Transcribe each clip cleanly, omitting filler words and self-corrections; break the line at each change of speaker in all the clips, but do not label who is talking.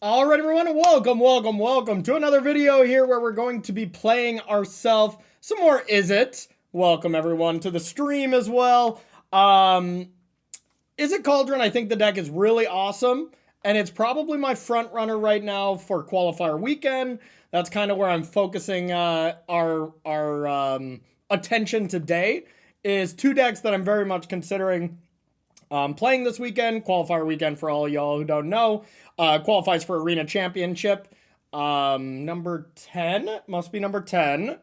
All right, everyone, welcome to another video here where we're going to be playing ourselves some more Izzet. Welcome, everyone, to the stream as well. Izzet Cauldron, I think the deck is really awesome, and it's probably my front runner right now for qualifier weekend. That's kind of where I'm focusing our attention today, is two decks that I'm very much considering playing this weekend. Qualifier weekend, for all y'all who don't know, qualifies for Arena Championship. Number 10, must be number 10.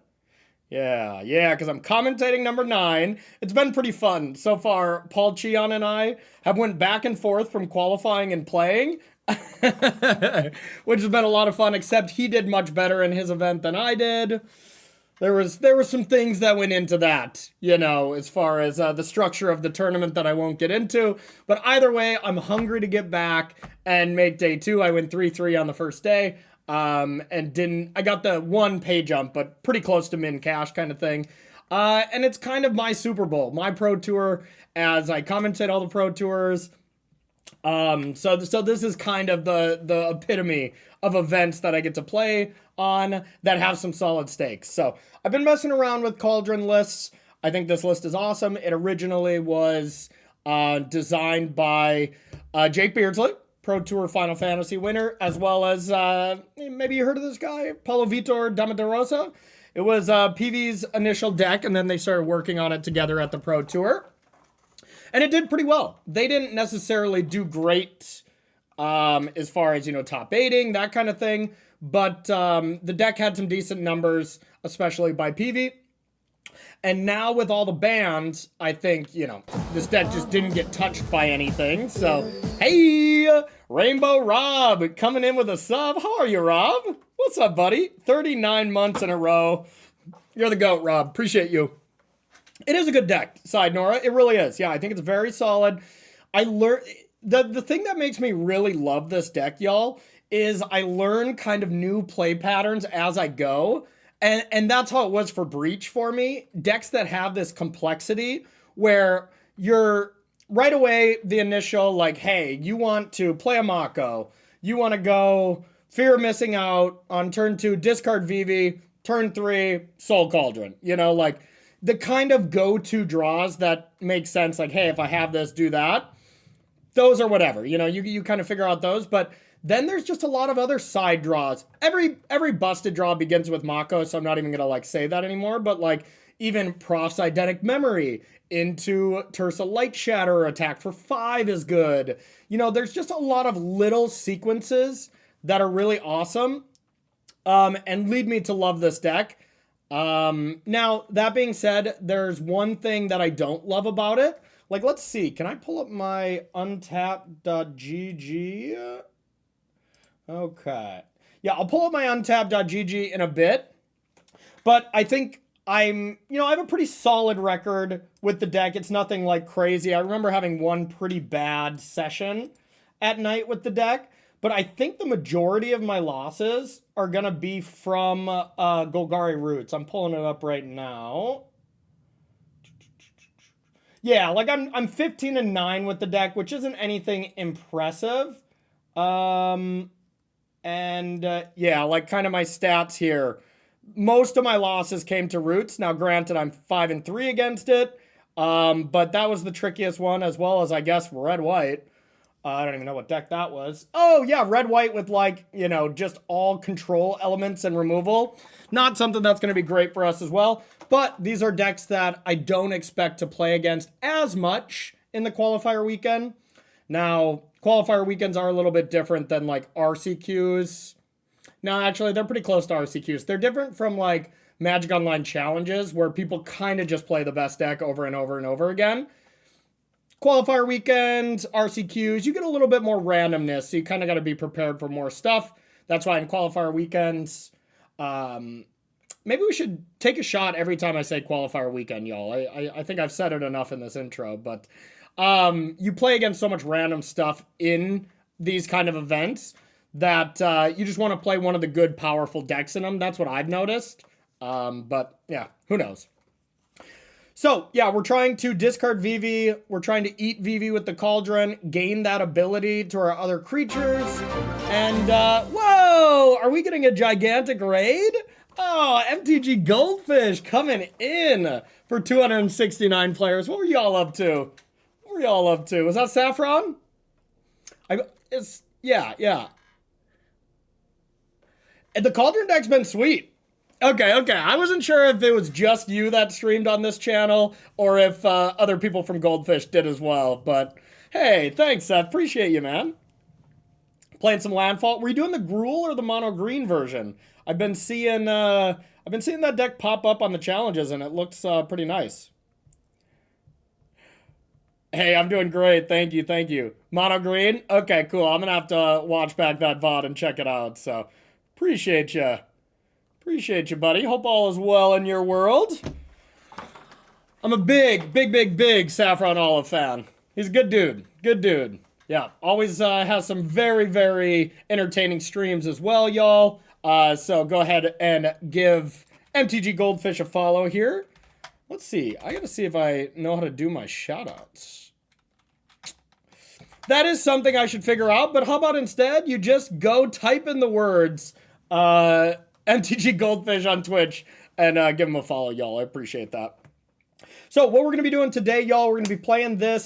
Yeah, because I'm commentating number 9. It's been pretty fun so far. Paul Cheon and I have went back and forth from qualifying and playing, which has been a lot of fun, except he did much better in his event than I did. There were some things that went into that, you know, as far as the structure of the tournament that I won't get into. But either way, I'm hungry to get back and make day 2. I went 3-3 on the first day, and I got the 1 pay jump, but pretty close to min cash kind of thing. And it's kind of my Super Bowl, my Pro Tour, as I commentate all the Pro Tours. So this is kind of the epitome of events that I get to play on that have some solid stakes. So I've been messing around with Cauldron lists. I think this list is awesome. It originally was designed by Jake Beardsley, Pro Tour Final Fantasy winner, as well as maybe you heard of this guy, Paulo Vitor Damaderosa. It was PV's initial deck, and then they started working on it together at the Pro Tour. And it did pretty well. They didn't necessarily do great as far as, top 8ing, that kind of thing. But the deck had some decent numbers, especially by PV. And now with all the bans, I think, this deck just didn't get touched by anything. So, hey, Rainbow Rob coming in with a sub. How are you, Rob? What's up, buddy? 39 months in a row. You're the GOAT, Rob. Appreciate you. It is a good deck, Side Nora. It really is. Yeah, I think it's very solid. I learned the thing that makes me really love this deck, y'all, is I learn kind of new play patterns as I go. And that's how it was for Breach for me. Decks that have this complexity where you're right away the initial, like, hey, you want to play a Mako. You want to go Fear of Missing Out on turn 2, discard Vivi, turn 3, Soul Cauldron. The kind of go-to draws that make sense, like, hey, if I have this, do that. Those are whatever, you kind of figure out those. But then there's just a lot of other side draws. Every busted draw begins with Mako, so I'm not even going to, say that anymore. But, even Prof's Eidetic Memory into Tersa Light Shatter attack for 5 is good. There's just a lot of little sequences that are really awesome and lead me to love this deck. Now, that being said, there's one thing that I don't love about it. Let's see. Can I pull up my untapped.gg? Okay. Yeah, I'll pull up my untapped.gg in a bit. But I think I have a pretty solid record with the deck. It's nothing crazy. I remember having one pretty bad session at night with the deck. But I think the majority of my losses are going to be from Golgari Roots. I'm pulling it up right now. Yeah, I'm 15-9 with the deck, which isn't anything impressive. Yeah, kind of my stats here. Most of my losses came to Roots. Now, granted, I'm 5-3 against it. But that was the trickiest one, as well as, I guess, Red-White. I don't even know what deck that was. Oh, yeah, Red-White with, just all control elements and removal. Not something that's going to be great for us as well. But these are decks that I don't expect to play against as much in the qualifier weekend. Now, qualifier weekends are a little bit different than, RCQs. No, actually, they're pretty close to RCQs. They're different from, Magic Online challenges, where people kind of just play the best deck over and over and over again. Qualifier weekends, RCQs, you get a little bit more randomness, so you kind of got to be prepared for more stuff. That's why in qualifier weekends, maybe we should take a shot every time I say qualifier weekend, y'all. I think I've said it enough in this intro, but you play against so much random stuff in these kind of events that you just want to play one of the good, powerful decks in them. That's what I've noticed. But yeah, who knows? So, yeah, we're trying to discard VV. We're trying to eat VV with the Cauldron, gain that ability to our other creatures. And, whoa! Are we getting a gigantic raid? Oh, MTG Goldfish coming in for 269 players. What were y'all up to? What were y'all up to? Was that Saffron? Yeah. And the Cauldron deck's been sweet. Okay. I wasn't sure if it was just you that streamed on this channel or if other people from Goldfish did as well. But hey, thanks, Seth. Appreciate you, man. Playing some Landfall. Were you doing the Gruul or the mono green version? I've been seeing that deck pop up on the challenges, and it looks pretty nice. Hey, I'm doing great. Thank you. Mono green? Okay, cool. I'm gonna have to watch back that VOD and check it out. So, appreciate you. Appreciate you, buddy. Hope all is well in your world. I'm a big Saffron Olive fan. He's a good dude. Good dude. Yeah, always has some very entertaining streams as well, y'all. So go ahead and give MTG Goldfish a follow here. Let's see. I gotta see if I know how to do my shoutouts. That is something I should figure out, but how about instead you just go type in the words MTG Goldfish on Twitch and give him a follow, y'all. I appreciate that. So what we're gonna be doing today, y'all, we're gonna be playing the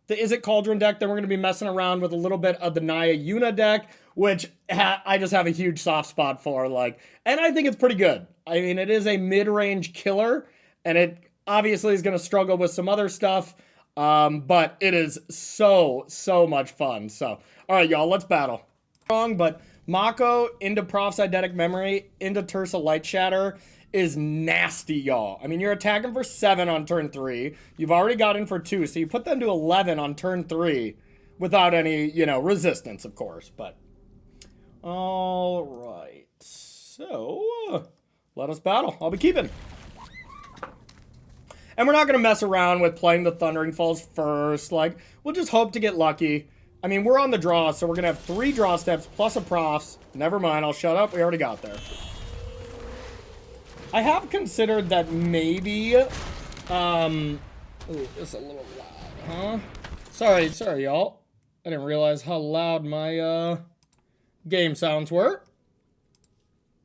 Izzet Cauldron deck. Then we're going to be messing around with a little bit of the Naya Yuna deck, which I just have a huge soft spot for. And I think it's pretty good. I mean, it is a mid-range killer, and it obviously is going to struggle with some other stuff, but it is so much fun. So, all right, y'all, let's battle. Wrong, but Mako into Prof's Eidetic Memory into Tersa Light Shatter is nasty, y'all. I mean, you're attacking for 7 on turn 3. You've already got in for 2, so you put them to 11 on turn 3 without any, resistance, of course. But, all right. So, let us battle. I'll be keeping. And we're not going to mess around with playing the Thundering Falls first. We'll just hope to get lucky. I mean, we're on the draw, so we're going to have 3 draw steps plus a Profs. Never mind, I'll shut up. We already got there. I have considered that maybe, ooh, it's a little loud, huh? Sorry, y'all. I didn't realize how loud my, game sounds were.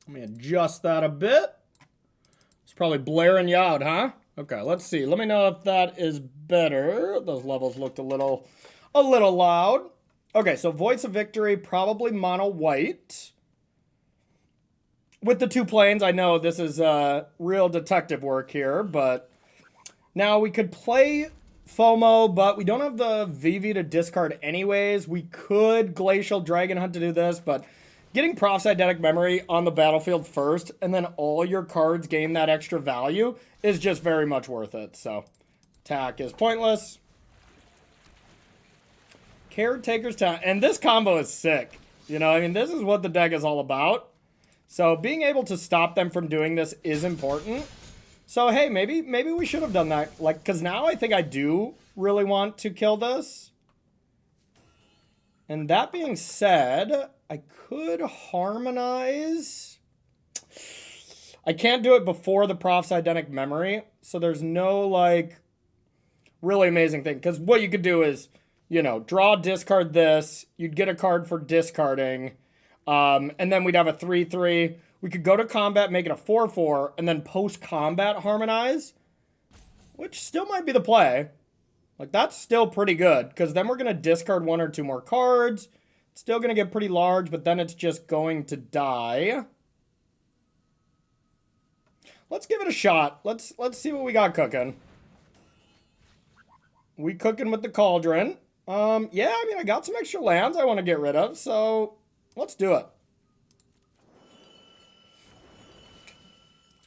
Let me adjust that a bit. It's probably blaring you out, huh? Okay, let's see. Let me know if that is better. Those levels looked a little loud. Okay, so Voice of Victory, probably mono white. With the 2 planes, I know this is real detective work here, but now we could play FOMO, but we don't have the VV to discard anyways. We could Glacial Dragon Hunt to do this, but getting Prof's Eidetic Memory on the battlefield first, and then all your cards gain that extra value is just very much worth it. So, attack is pointless. Caretaker's Town, and this combo is sick. I mean, this is what the deck is all about. So being able to stop them from doing this is important. So hey, maybe we should have done that. Because now I think I do really want to kill this. And that being said, I could harmonize. I can't do it before the Prof's Eidetic Memory. So there's no really amazing thing. Because what you could do is, draw, discard this. You'd get a card for discarding. And then we'd have a 3/3. We could go to combat, make it a 4/4, and then post-combat harmonize, which still might be the play. That's still pretty good, because then we're going to discard 1 or 2 more cards. It's still going to get pretty large, but then it's just going to die. Let's give it a shot. Let's see what we got cooking. We cooking with the Cauldron. Yeah, I mean, I got some extra lands I want to get rid of, so let's do it.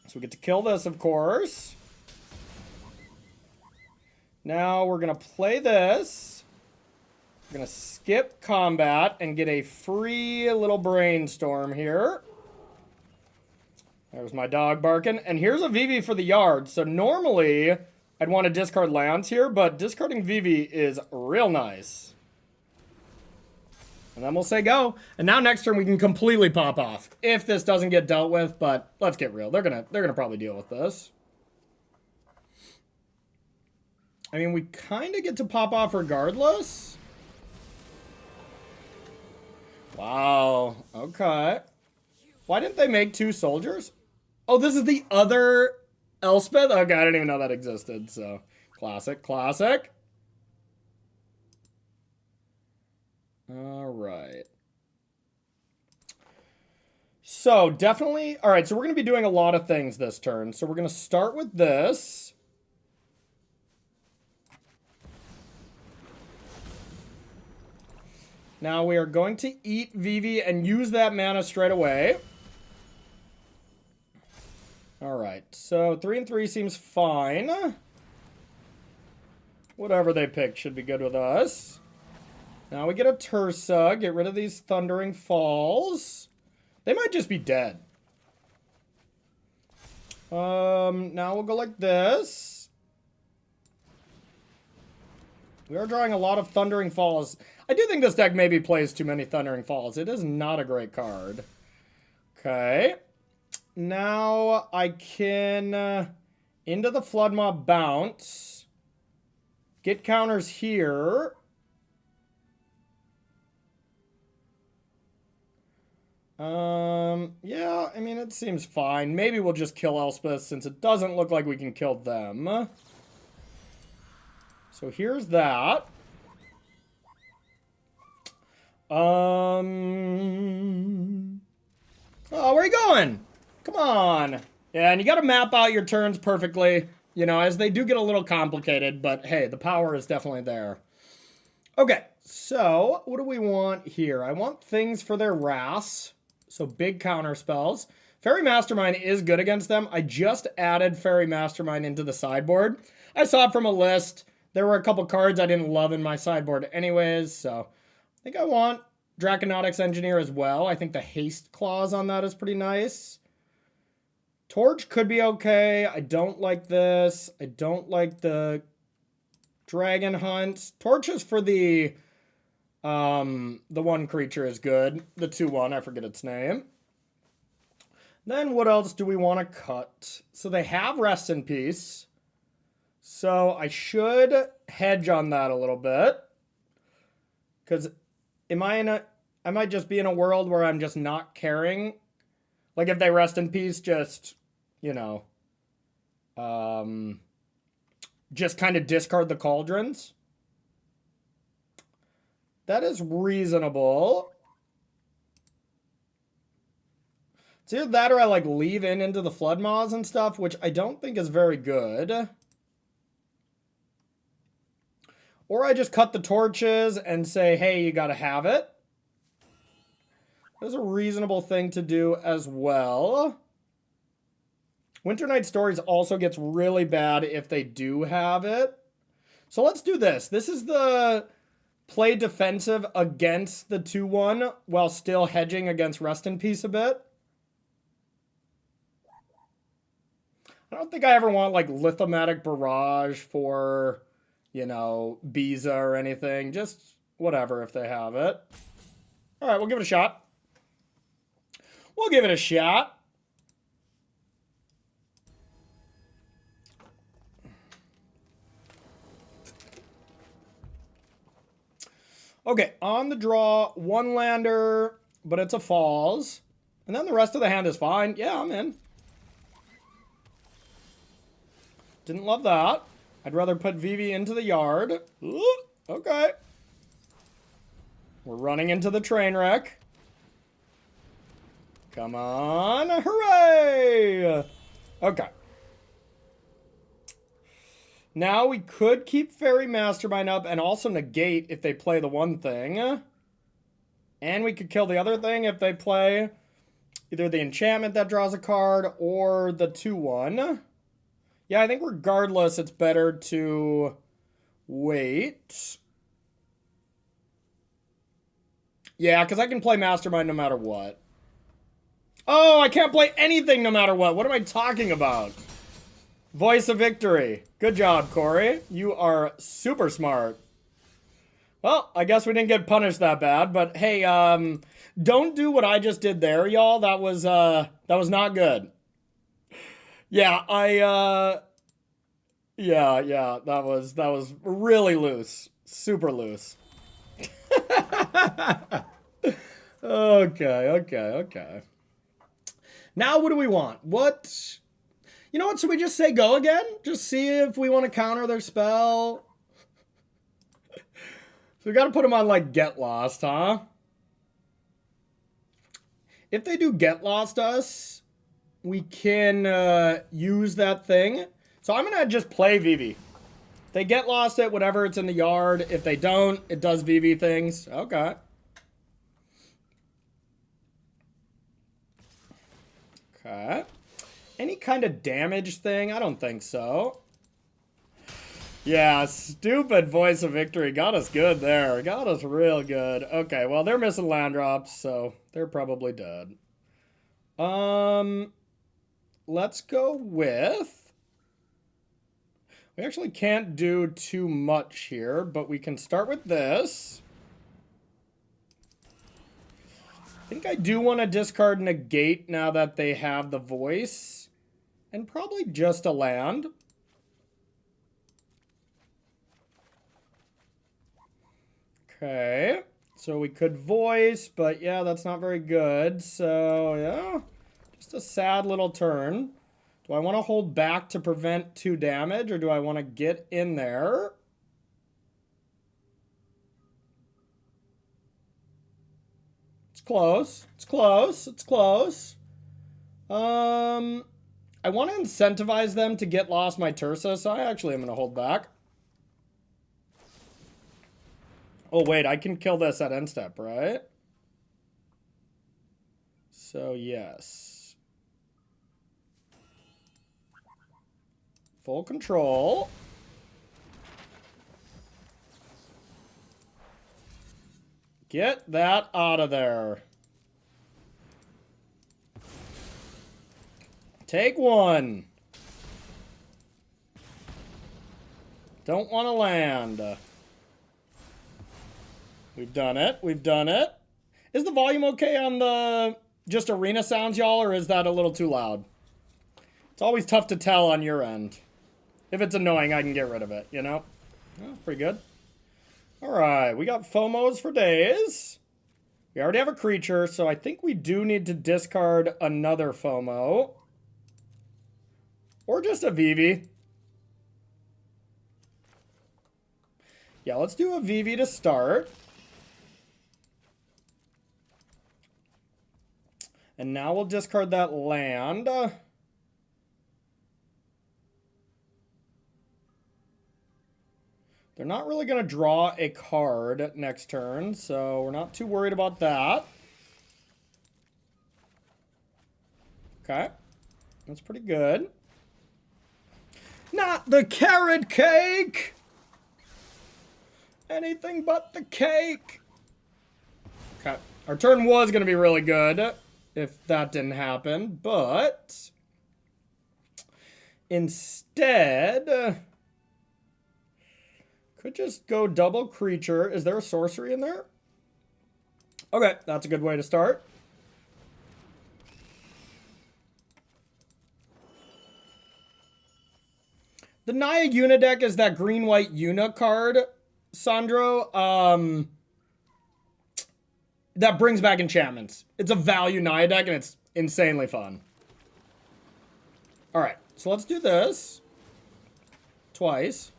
So we get to kill this, of course. Now we're going to play this. We're going to skip combat and get a free little brainstorm here. There's my dog barking. And here's a VV for the yard. So normally I'd want to discard lands here, but discarding VV is real nice. And then we'll say go. And now next turn we can completely pop off if this doesn't get dealt with, but let's get real. They're gonna probably deal with this. I mean, we kind of get to pop off regardless. Wow. Okay. Why didn't they make 2 soldiers? Oh, this is the other Elspeth? Okay, I didn't even know that existed, so. Classic, classic. All right. So, definitely... All right, so we're going to be doing a lot of things this turn. So, we're going to start with this. Now, we are going to eat Vivi and use that mana straight away. All right, so 3 and 3 seems fine. Whatever they pick should be good with us. Now we get a Tursa, get rid of these Thundering Falls. They might just be dead. Now we'll go like this. We are drawing a lot of Thundering Falls. I do think this deck maybe plays too many Thundering Falls. It is not a great card. Okay. Now I can into the Flood Mob bounce. Get counters here. Yeah, I mean, it seems fine. Maybe we'll just kill Elspeth since it doesn't look like we can kill them. So here's that. Oh, where are you going? Come on. Yeah, and you got to map out your turns perfectly, you know, as they do get a little complicated, but hey, the power is definitely there. Okay, so what do we want here? I want things for their Wraths, so big counter spells. Fairy Mastermind is good against them. I just added Fairy Mastermind into the sideboard. I saw it from a list. There were a couple cards I didn't love in my sideboard anyways, so I think I want Draconautics Engineer as well. I think the haste clause on that is pretty nice. Torch could be okay. I don't like this. I don't like the Dragon Hunt. Torches for the one creature is good. The 2/1, I forget its name. Then what else do we want to cut? So they have Rest in Peace. So I should hedge on that a little bit. Because I might just be in a world where I'm just not caring. Like if they Rest in Peace, just, you know, just kind of discard the Cauldrons. That is reasonable. It's either that or I like leave into the Flood Maws and stuff, which I don't think is very good. Or I just cut the torches and say, hey, you gotta have it. That's a reasonable thing to do as well. Winter Night Stories also gets really bad if they do have it. So let's do this. This is the play defensive against the 2/1 while still hedging against Rest in Peace a bit. I don't think I ever want like Lithomatic Barrage for, you know, Biza or anything. Just whatever if they have it. All right, we'll give it a shot. We'll give it a shot. Okay, on the draw, 1 lander, but it's a falls. And then the rest of the hand is fine. Yeah, I'm in. Didn't love that. I'd rather put Vivi into the yard. Ooh, okay. We're running into the train wreck. Come on. Hooray! Okay. Now we could keep Fairy Mastermind up and also negate if they play the one thing. And we could kill the other thing if they play either the enchantment that draws a card or the 2/1. Yeah, I think regardless, it's better to wait. Yeah, because I can play Mastermind no matter what. Oh, I can't play anything no matter what. What am I talking about? Voice of victory. Good job, Corey. You are super smart. Well, I guess we didn't get punished that bad, but hey, don't do what I just did there, y'all. That was not good. Yeah, Yeah, that was really loose. Super loose. Okay. Now what do we want? What? You know what? Should we just say go again? Just see if we want to counter their spell. So we got to put them on like Get Lost, huh? If they do Get Lost us, we can use that thing. So I'm going to just play Vivi. They Get Lost it, whatever, it's in the yard. If they don't, it does Vivi things. Okay. Okay. Any kind of damage thing? I don't think so. Yeah, stupid Voice of Victory. Got us good there. Got us real good. Okay, well, they're missing land drops, so they're probably dead. Let's go with... We actually can't do too much here, but we can start with this. I think I do want to discard Negate now that they have the Voice. And probably just a land. Okay. So we could Voice, but yeah, that's not very good. So, yeah. Just a sad little turn. Do I want to hold back to prevent 2 damage, or do I want to get in there? It's close. It's close. It's close. I want to incentivize them to get lost my Tursa, so I actually am going to hold back. Oh, wait, I can kill this at end step, right? So, yes. Full control. Get that out of there. Take 1. Don't want to land. We've done it. We've done it. Is the volume okay on the just arena sounds, y'all, or is that a little too loud? It's always tough to tell on your end. If it's annoying, I can get rid of it, you know? Oh, pretty good. All right, we got FOMOs for days. We already have a creature, so I think we do need to discard another FOMO. Or just a Vivi. Yeah, let's do a Vivi to start. And now we'll discard that land. They're not really going to draw a card next turn, so we're not too worried about that. Okay. That's pretty good. Not the carrot cake! Anything but the cake! Okay. Our turn was going to be really good if that didn't happen, but instead... Could just go double creature. Is there a sorcery in there? Okay, that's a good way to start. The Naya Una deck is that green-white Una card, Sandro. That brings back enchantments. It's a value Naya deck, and it's insanely fun. All right, so let's do this. Twice.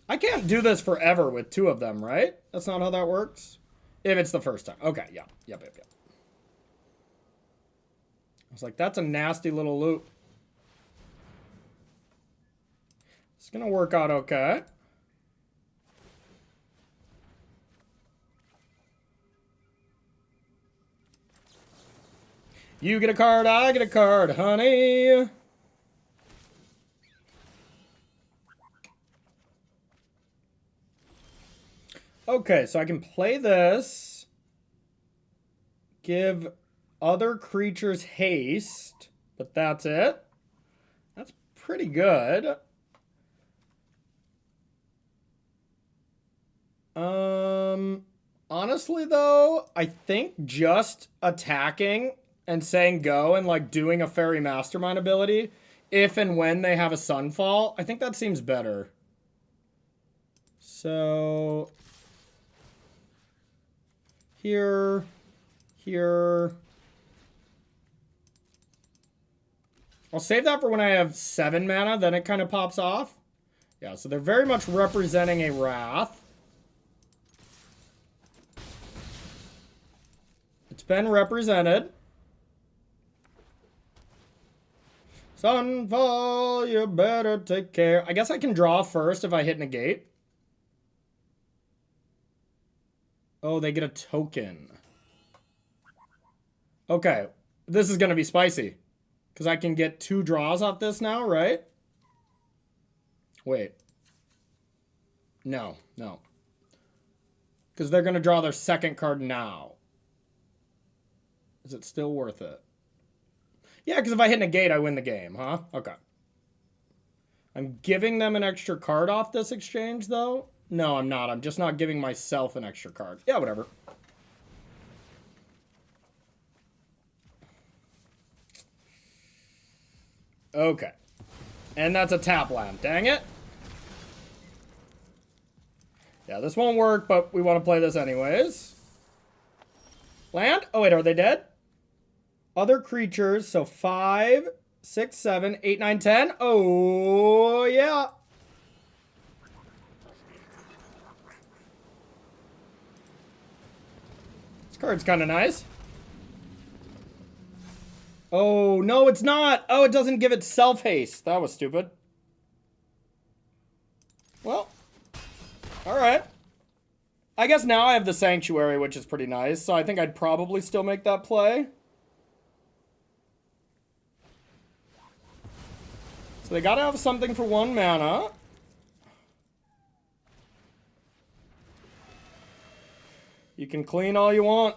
I can't do this forever with 2 of them, right? That's not how that works? If it's the first time. Okay, yeah. Yep. I was like, that's a nasty little loop. It's going to work out okay. You get a card, I get a card, honey. Okay, so I can play this. Give other creatures haste, but that's it. That's pretty good. Honestly, though, I think just attacking and saying go and like doing a Fairy Mastermind ability if and when they have a Sunfall. I think that seems better. So here. I'll save that for when I have 7 mana, then it kind of pops off. Yeah, so they're very much representing a Wrath. It's been represented. Sunfall, you better take care. I guess I can draw first if I hit negate. Oh, they get a token. Okay, this is going to be spicy. Because I can get 2 draws off this now, right? Wait. No. Because they're going to draw their second card now. Is it still worth it? Yeah, because if I hit negate, I win the game, huh? Okay. I'm giving them an extra card off this exchange, though? No, I'm not. I'm just not giving myself an extra card. Yeah, whatever. Okay. And that's a tap land. Dang it. Yeah, this won't work, but we want to play this anyways. Land? Oh, wait, are they dead? Other creatures, so 5, 6, 7, 8, 9, 10. Oh, yeah. This card's kind of nice. Oh, no, it's not. Oh, it doesn't give itself haste. That was stupid. Well, all right. I guess now I have the Sanctuary, which is pretty nice, so I think I'd probably still make that play. So they gotta have something for 1 mana. You can clean all you want.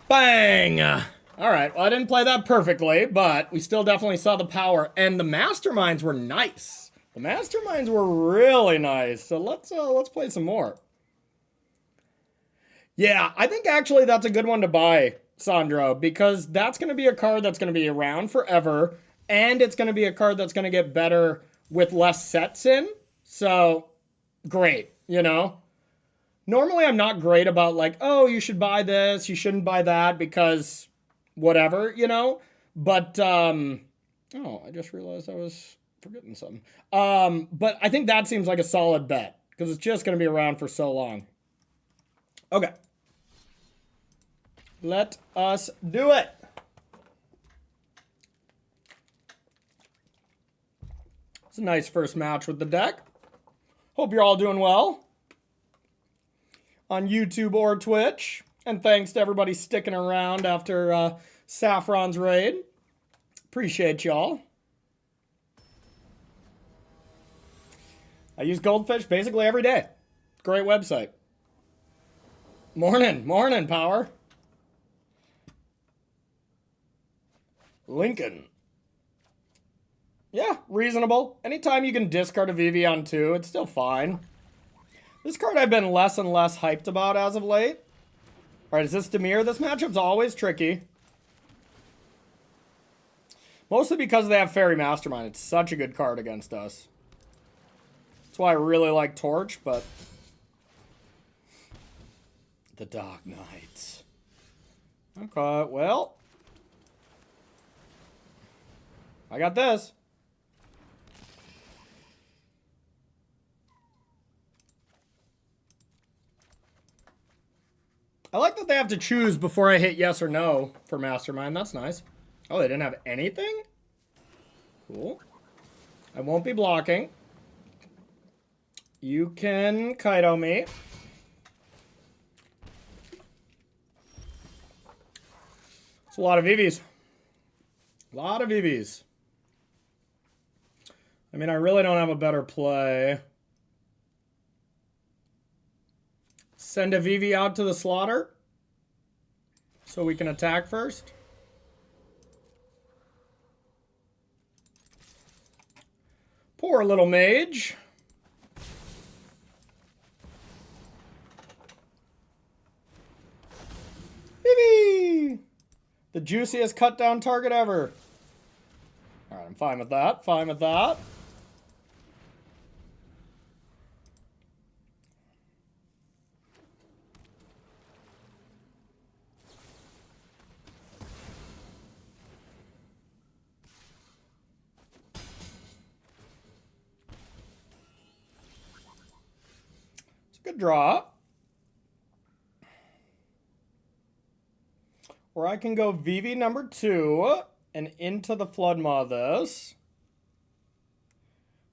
Bang! Alright, well, I didn't play that perfectly, but we still definitely saw the power. And the Masterminds were nice. The Masterminds were really nice. So let's play some more. Yeah, I think actually that's a good one to buy, Sandro, because that's going to be a card that's going to be around forever, and it's going to be a card that's going to get better with less sets in. So, great, you know? Normally, I'm not great about like, oh, you should buy this, you shouldn't buy that, because whatever, you know? But, oh, I just realized I was forgetting something. But I think that seems like a solid bet, because it's just going to be around for so long. Okay. Let us do it. It's a nice first match with the deck. Hope you're all doing well on YouTube or Twitch. And thanks to everybody sticking around after Saffron's raid. Appreciate y'all. I use Goldfish basically every day. Great website. Morning, Power. Lincoln. Yeah, reasonable. Anytime you can discard a VV on 2, it's still fine. This card I've been less and less hyped about as of late. Alright, is this Dimir? This matchup's always tricky. Mostly because they have Fairy Mastermind. It's such a good card against us. That's why I really like Torch, but... The Dark Knight. Okay, well... I got this. I like that they have to choose before I hit yes or no for Mastermind. That's nice. Oh, they didn't have anything? Cool. I won't be blocking. You can Kaido me. It's a lot of EVs. A lot of EVs. I mean, I really don't have a better play. Send a VV out to the slaughter so we can attack first. Poor little mage. juiciest cut down target ever. Alright, I'm fine with that. Fine with that. It's a good draw. Or I can go VV number 2 and into the Floodmaw this.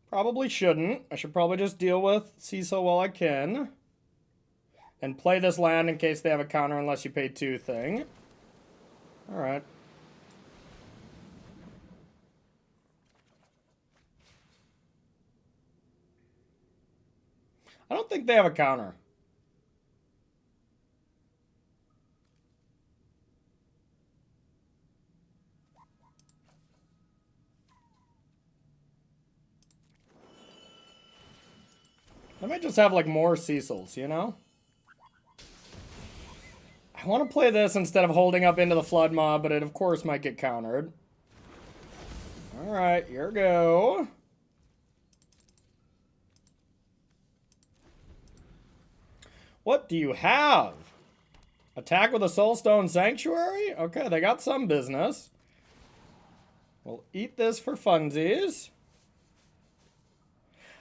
Probably shouldn't. I should probably just deal with Cecil while I can. And play this land in case they have a counter unless you pay 2 thing. Alright. I don't think they have a counter. I might just have like more Cecils, you know? I want to play this instead of holding up into the Floodmaw, but it of course might get countered. Alright, here we go. What do you have? Attack with a Soulstone Sanctuary? Okay, they got some business. We'll eat this for funsies.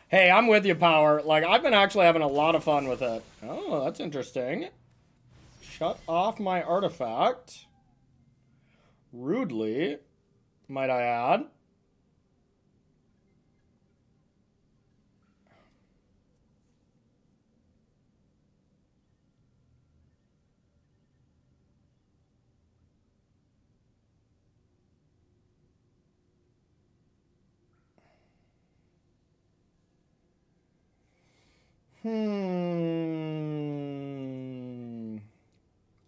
Hey, I'm with you, Power. Like, I've been actually having a lot of fun with it. Oh, that's interesting. Shut off my artifact. Rudely, might I add.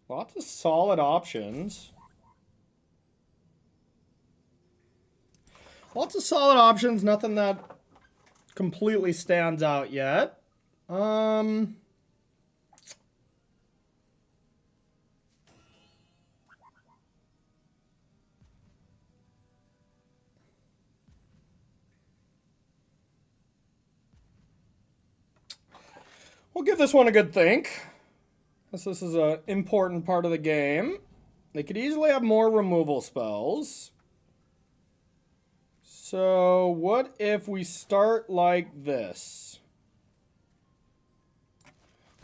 Lots of solid options. Lots of solid options, nothing that completely stands out yet. We'll give this one a good think. This is an important part of the game. They could easily have more removal spells. So what if we start like this?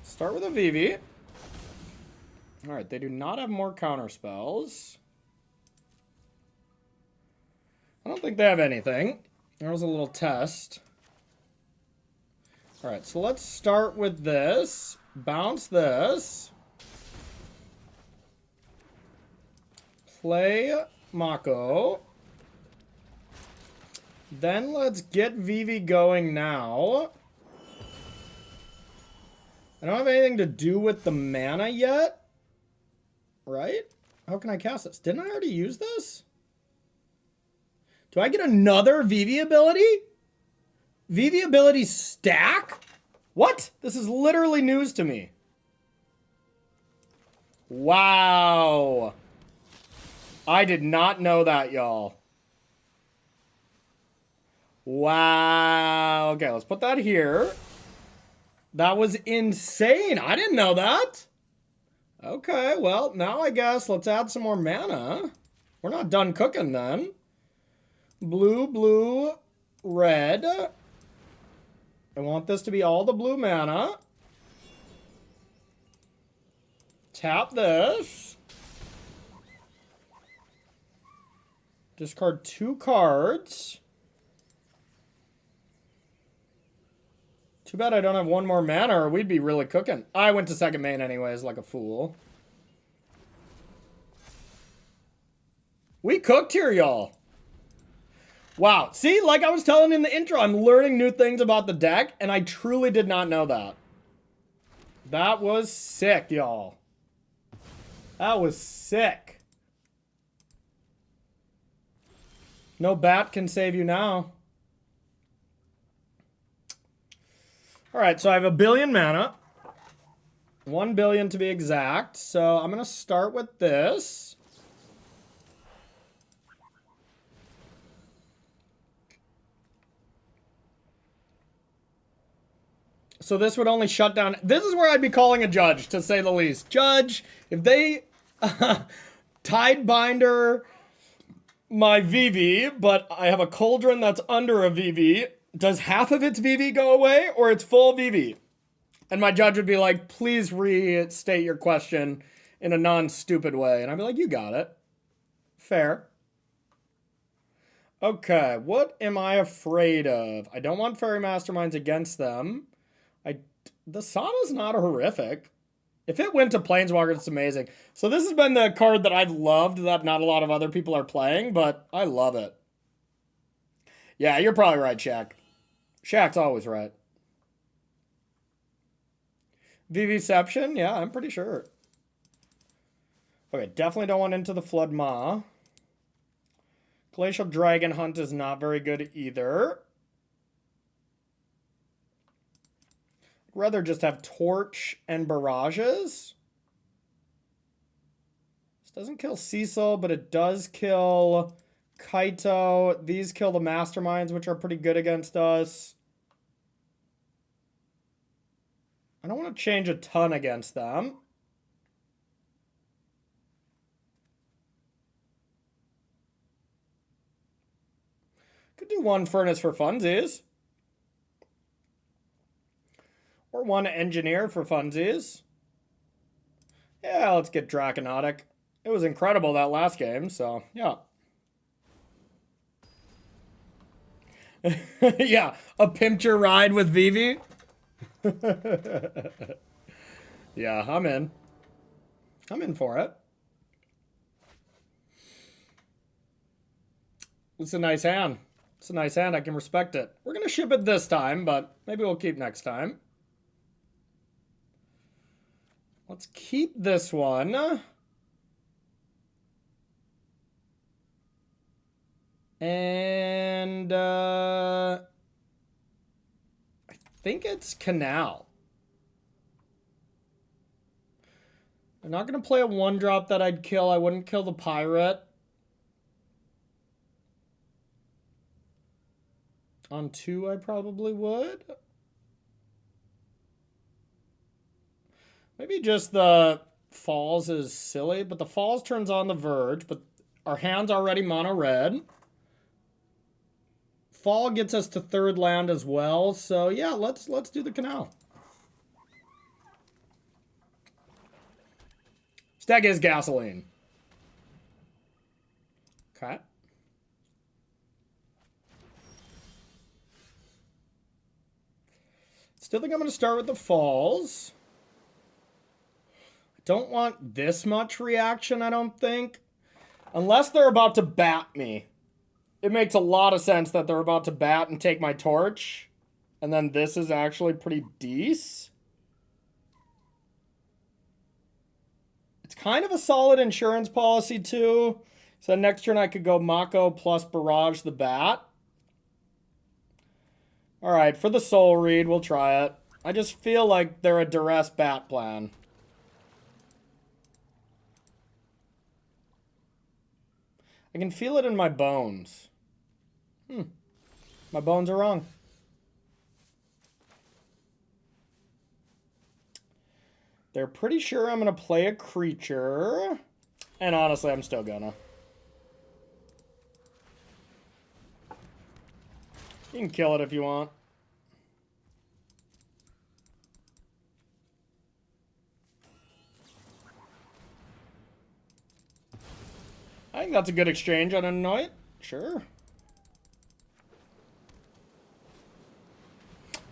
Start with a VV. Alright, they do not have more counter spells. I don't think they have anything. There was a little test. Alright, so let's start with this. Bounce this. Play Mako. Then let's get Vivi going now. I don't have anything to do with the mana yet. Right? How can I cast this? Didn't I already use this? Do I get another Vivi ability? Vivi ability stack? What? This is literally news to me. Wow. I did not know that, y'all. Wow. Okay, let's put that here. That was insane. I didn't know that. Okay, well, now I guess let's add some more mana. We're not done cooking then. Blue, blue, red. I want this to be all the blue mana. Tap this. Discard 2 cards. Too bad I don't have one more mana or we'd be really cooking. I went to second main anyways, like a fool. We cooked here, y'all. Wow. See, like I was telling in the intro, I'm learning new things about the deck, and I truly did not know that. That was sick, y'all. That was sick. No bat can save you now. Alright, so I have 1 billion mana. 1 billion to be exact. So I'm going to start with this. So this would only shut down... This is where I'd be calling a judge, to say the least. Judge, if they Tidebinder my VV, but I have a Cauldron that's under a VV, does half of its VV go away, or it's full VV? And my judge would be like, please restate your question in a non-stupid way. And I'd be like, you got it. Fair. Okay, what am I afraid of? I don't want Fairy Masterminds against them. The Sana's not horrific. If it went to Planeswalker, it's amazing. So this has been the card that I've loved that not a lot of other people are playing, but I love it. Yeah, you're probably right, Shaq. Shaq's always right. Viviception? Yeah, I'm pretty sure. Okay, definitely don't want Into the Flood Ma. Glacial Dragon Hunt is not very good either. I'd rather just have Torch and Barrages. This doesn't kill Cecil, but it does kill Kaito. These kill the Masterminds, which are pretty good against us. I don't want to change a ton against them. Could do one Furnace for funsies. Or one Engineer for funsies. Yeah, let's get Draconotic. It was incredible that last game, so yeah. Yeah, a Pimpture ride with Vivi. Yeah, I'm in. I'm in for it. It's a nice hand. It's a nice hand. I can respect it. We're going to ship it this time, but maybe we'll keep next time. Let's keep this one. And I think it's Canal. I'm not going to play a 1-drop that I'd kill. I wouldn't kill the Pirate. On 2, I probably would. Maybe just the Falls is silly, but the Falls turns on the Verge, but our hand's already mono red. Fall gets us to 3rd land as well, so yeah, let's do the Canal. This deck is gasoline. Okay. Still think I'm going to start with the Falls. Don't want this much reaction, I don't think. Unless they're about to bat me. It makes a lot of sense that they're about to bat and take my Torch. And then this is actually pretty decent. It's kind of a solid insurance policy, too. So next turn I could go Mako plus Barrage the bat. Alright, for the Soul Read, we'll try it. I just feel like they're a duress bat plan. I can feel it in my bones. My bones are wrong. They're pretty sure I'm going to play a creature. And honestly, I'm still gonna. You can kill it if you want. I think that's a good exchange on a Annoy. Sure.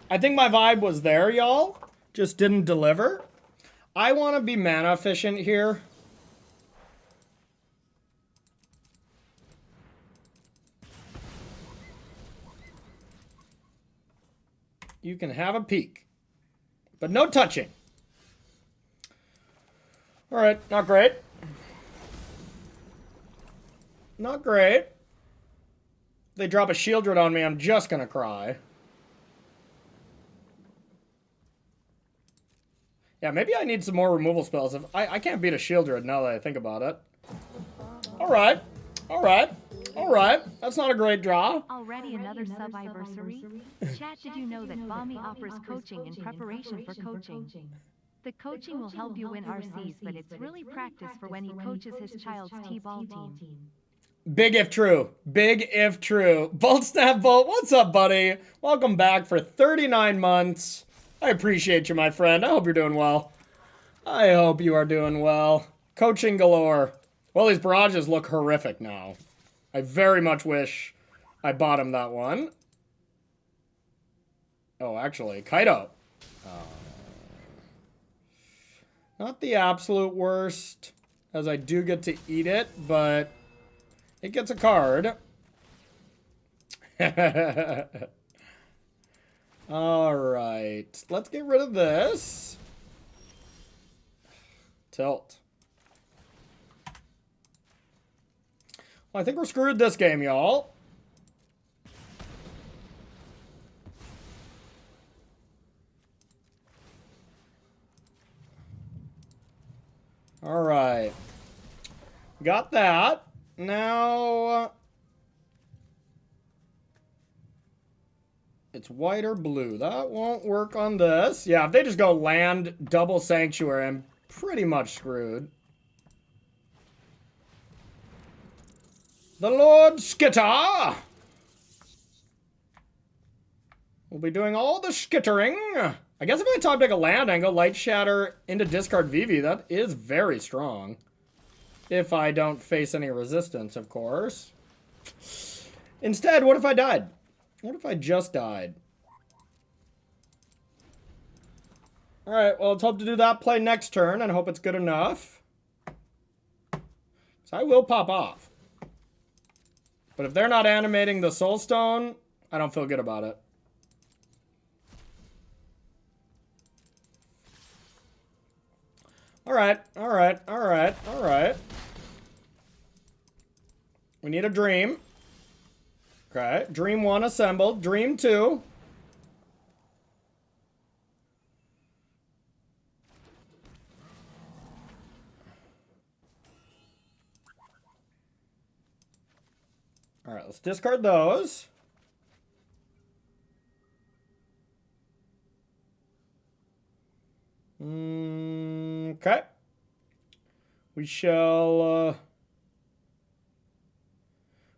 I think my vibe was there, y'all. Just didn't deliver. I want to be mana efficient here. You can have a peek, but no touching. All right, not great. Not great. They drop a Shieldred on me, I'm just gonna cry. Yeah, maybe I need some more removal spells. I can't beat a Shieldred now that I think about it. Alright. Alright. All right, that's not a great draw.
Already another sub-anniversary? Chat, did you know that Bommy offers coaching in preparation for coaching? The coaching will help you win RCs, but it's really practice for when he coaches his child's T-ball team.
Big if true. Big if true. Bolt Snap Bolt, what's up, buddy? Welcome back for 39 months. I appreciate you, my friend. I hope you're doing well. I hope you are doing well. Coaching galore. Well, these barrages look horrific now. I very much wish I bottomed that one. Oh, actually, Kaido. Not the absolute worst, as I do get to eat it, but it gets a card. Alright, let's get rid of this. Tilt. Well, I think we're screwed this game, y'all. Alright. Got that. Now, it's white or blue. That won't work on this. Yeah, if they just go land double sanctuary, I'm pretty much screwed. The Lord Skitter will be doing all the skittering. I guess if I top deck a land and go Light Shatter into discard Vivi, that is very strong. If I don't face any resistance, of course. Instead, what if I died? What if I just died? Alright, well, let's hope to do that play next turn and hope it's good enough. So I will pop off. But if they're not animating the Soul Stone, I don't feel good about it. Alright, alright, alright, alright. We need a dream. Okay, dream 1 assembled. Dream 2. Alright, let's discard those. Okay. We shall,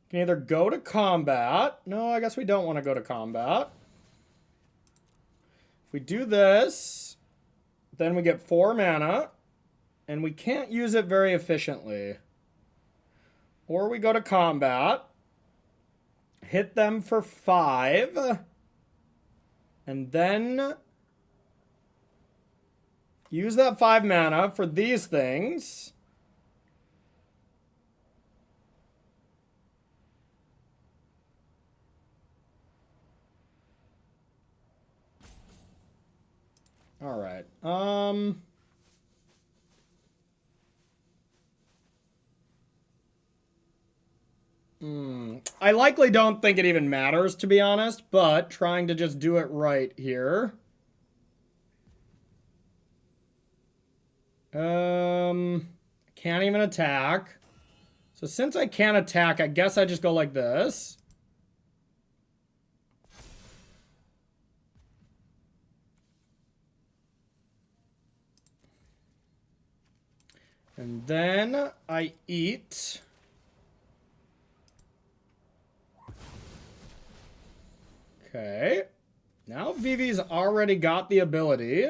can either go to combat. No, I guess we don't want to go to combat. If we do this, then we get 4 mana, and we can't use it very efficiently. Or we go to combat, hit them for 5, and then use that 5 mana for these things. All right. I likely don't think it even matters, to be honest, but trying to just do it right here. Can't even attack. So since I can't attack, I guess I just go like this. And then I eat. Okay. Now Vivi's already got the ability.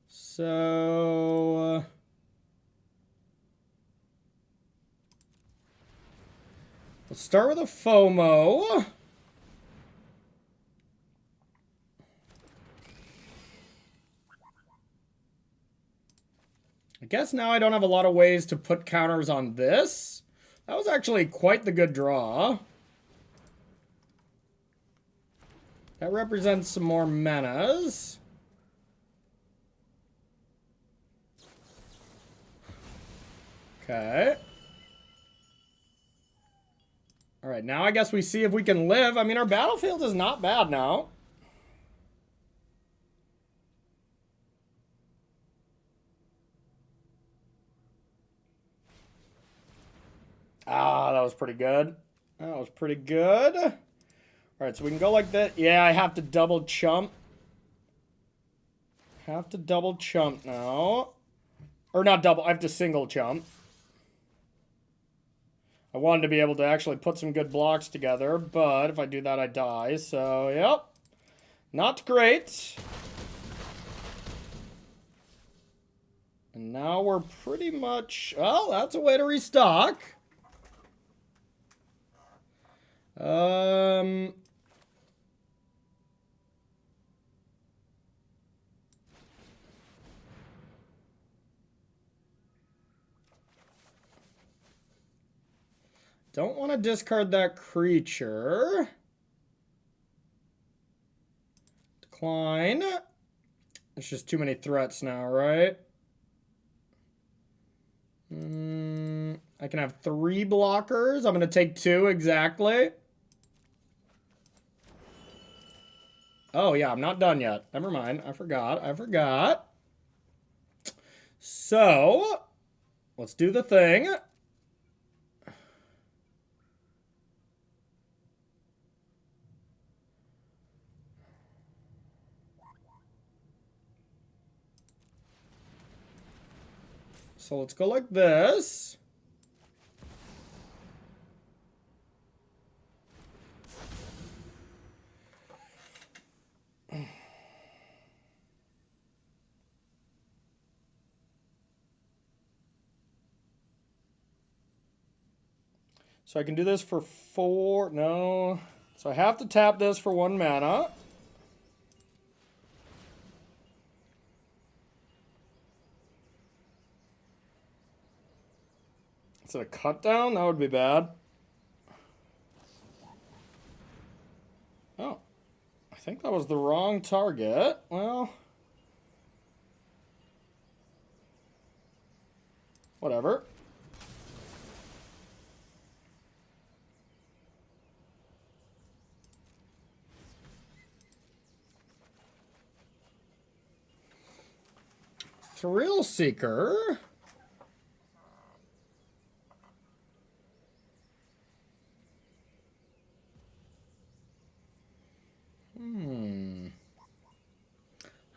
So let's start with a FOMO. I guess now I don't have a lot of ways to put counters on this. That was actually quite the good draw. That represents some more manas. Okay. Alright, now I guess we see if we can live. I mean, our battlefield is not bad now. Ah, that was pretty good. That was pretty good. All right, so we can go like that. Yeah, I have to double chump. Have to double chump now. Or not double, I have to single chump. I wanted to be able to actually put some good blocks together, but if I do that, I die. So, yep. Not great. And now we're pretty much... Well, that's a way to restock. Don't want to discard that creature. Decline. It's just too many threats now, right? I can have 3 blockers. I'm going to take 2 exactly. Oh, yeah, I'm not done yet. Never mind. I forgot. So, let's do the thing. So let's go like this. So I can do this for 4. No. So I have to tap this for 1 mana. Is it a cut down? That would be bad. Oh. I think that was the wrong target. Well. Whatever. Thrill Seeker.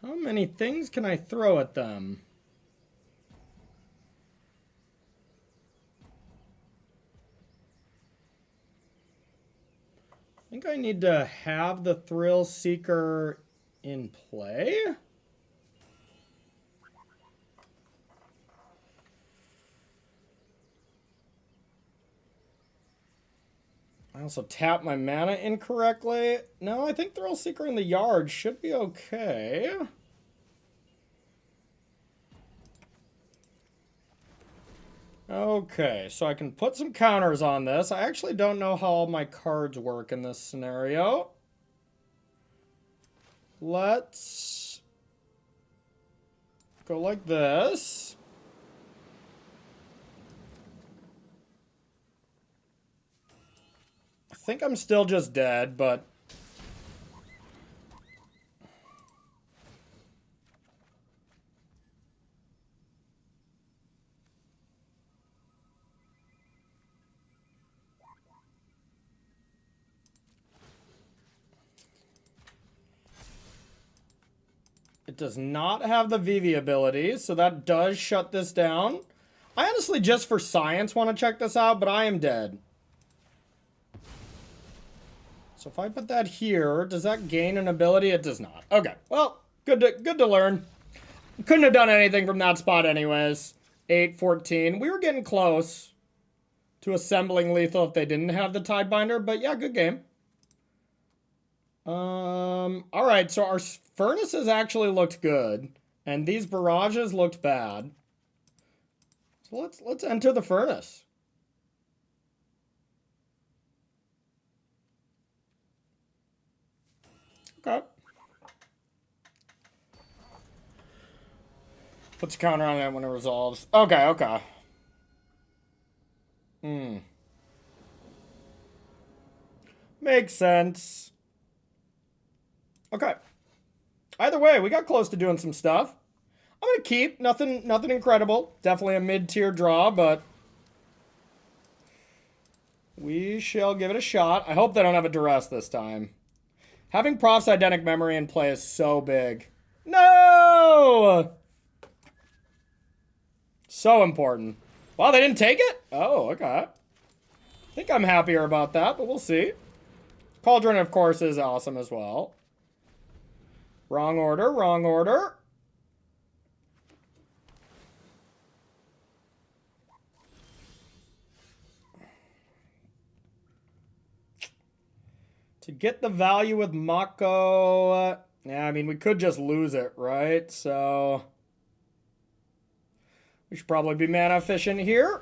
How many things can I throw at them? I think I need to have the Thrill Seeker in play. I also tapped my mana incorrectly. No, I think Thrill Seeker in the yard should be okay. Okay, so I can put some counters on this. I actually don't know how all my cards work in this scenario. Let's go like this. I think I'm still just dead, but... It does not have the VV ability, so that does shut this down. I honestly, just for science, want to check this out, but I am dead. So if I put that here, does that gain an ability? It does not. Okay, well, good to learn. Couldn't have done anything from that spot anyways. 8-14. We were getting close to assembling lethal if they didn't have the Tidebinder, but yeah, good game. All right, so our furnaces actually looked good, and these barrages looked bad. So let's enter the furnace. Okay. Puts a counter on it when it resolves. Okay, okay. Makes sense. Okay. Either way, we got close to doing some stuff. I'm gonna keep. Nothing incredible. Definitely a mid-tier draw, but We shall give it a shot. I hope they don't have a duress this time. Having Prof's Eidetic Memory in play is so big. No! So important. Wow, they didn't take it? Oh, okay. I think I'm happier about that, but we'll see. Cauldron, of course, is awesome as well. Wrong order, wrong order. To get the value with Mako, yeah, I mean, we could just lose it, right? So we should probably be mana efficient here.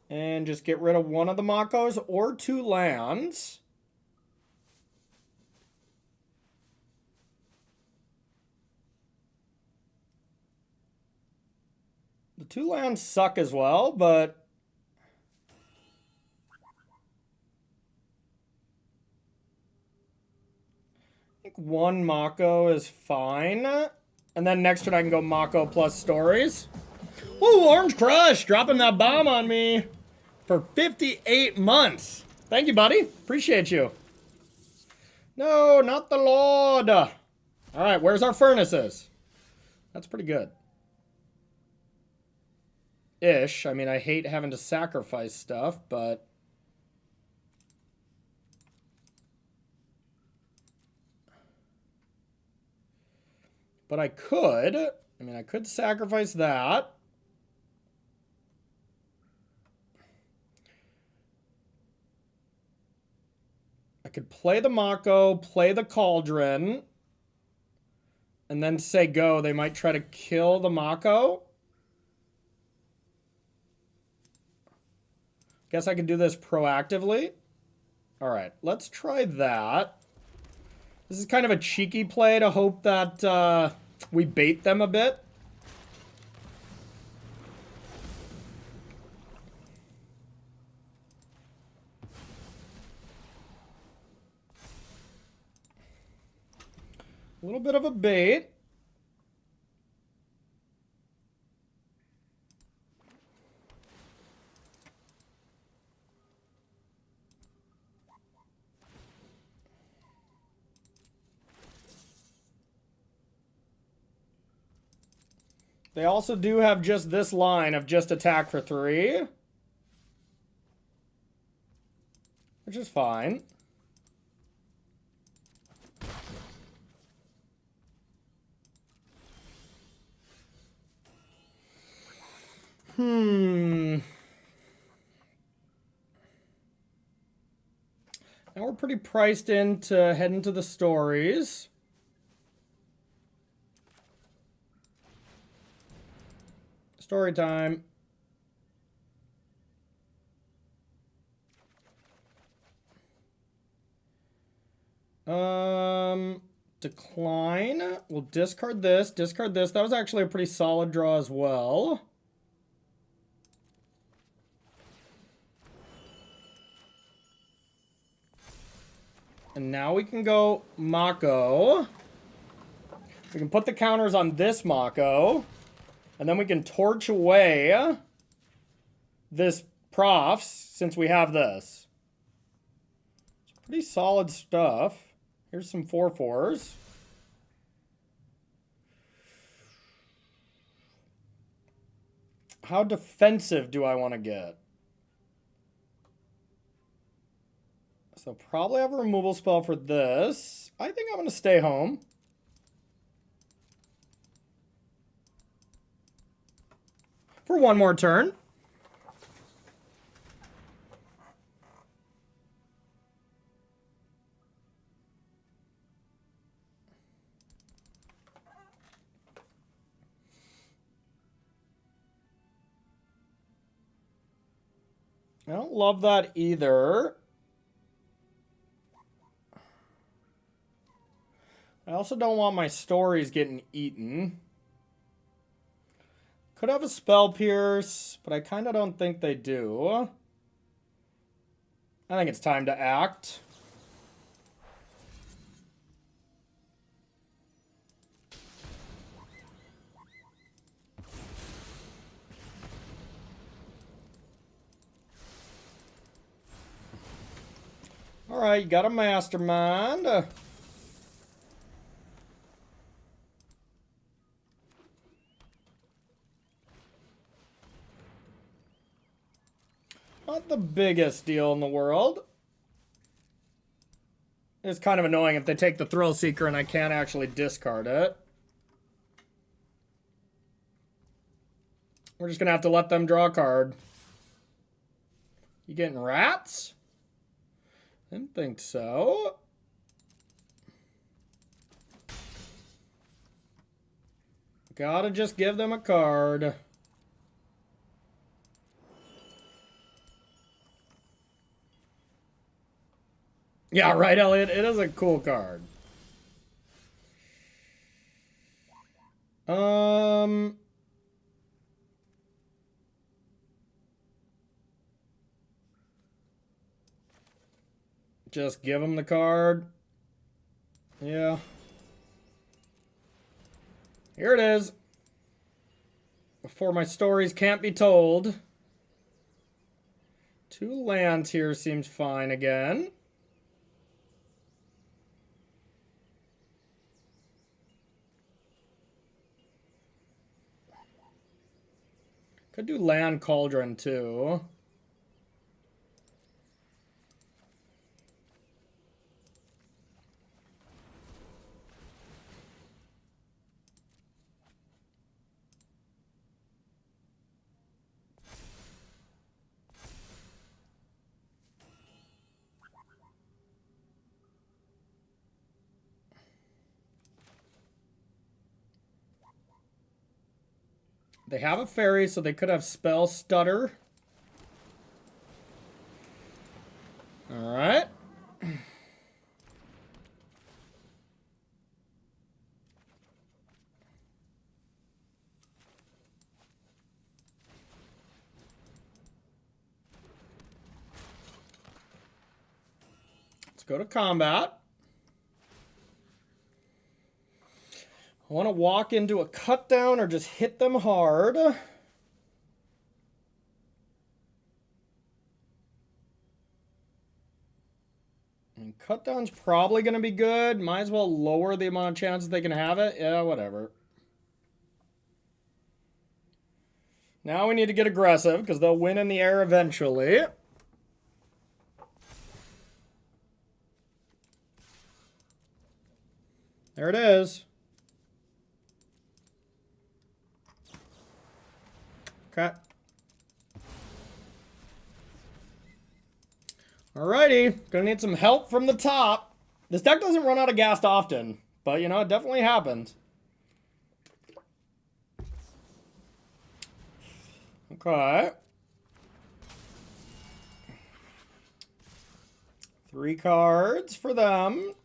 And just get rid of one of the Makos or 2 lands. The 2 lands suck as well, but I think 1 Mako is fine. And then next turn I can go Mako plus stories. Ooh, Orange Crush dropping that bomb on me for 58 months. Thank you, buddy. Appreciate you. No, not the Lord. All right, where's our furnaces? That's pretty good. Ish. I mean, I hate having to sacrifice stuff, but I could. I mean, I could sacrifice that. I could play the Mako, play the Cauldron, and then say go. They might try to kill the Mako. Guess I could do this proactively. All right, let's try that. This is kind of a cheeky play to hope that we bait them a bit. A little bit of a bait. They also do have just this line of just attack for 3. Which is fine. Now we're pretty priced in to head into the stories. Story time. Decline. We'll discard this, discard this. That was actually a pretty solid draw as well. And now we can go Mako. We can put the counters on this Mako. And then we can torch away this Profs since we have this. It's pretty solid stuff. Here's some 4/4s. How defensive do I want to get? So probably have a removal spell for this. I think I'm going to stay home. For one more turn. I don't love that either. I also don't want my stories getting eaten. Could have a Spell Pierce, but I kind of don't think they do. I think it's time to act. Alright, you got a mastermind. Not the biggest deal in the world. It's kind of annoying if they take the Thrill Seeker and I can't actually discard it. We're just gonna have to let them draw a card. You getting rats? Didn't think so. Gotta just give them a card. Yeah, right, Elliot. It is a cool card. Just give him the card. Yeah. Here it is. Before my stories can't be told. 2 lands here seems fine again. Could do land Cauldron too. They have a fairy, so they could have spell stutter. All right. Let's go to combat. I want to walk into a cut down or just hit them hard. And cut down's probably going to be good. Might as well lower the amount of chances they can have it. Yeah, whatever. Now we need to get aggressive because they'll win in the air eventually. There it is. Okay. Alrighty. Gonna need some help from the top. This deck doesn't run out of gas often, but you know, it definitely happens. Okay. 3 cards for them.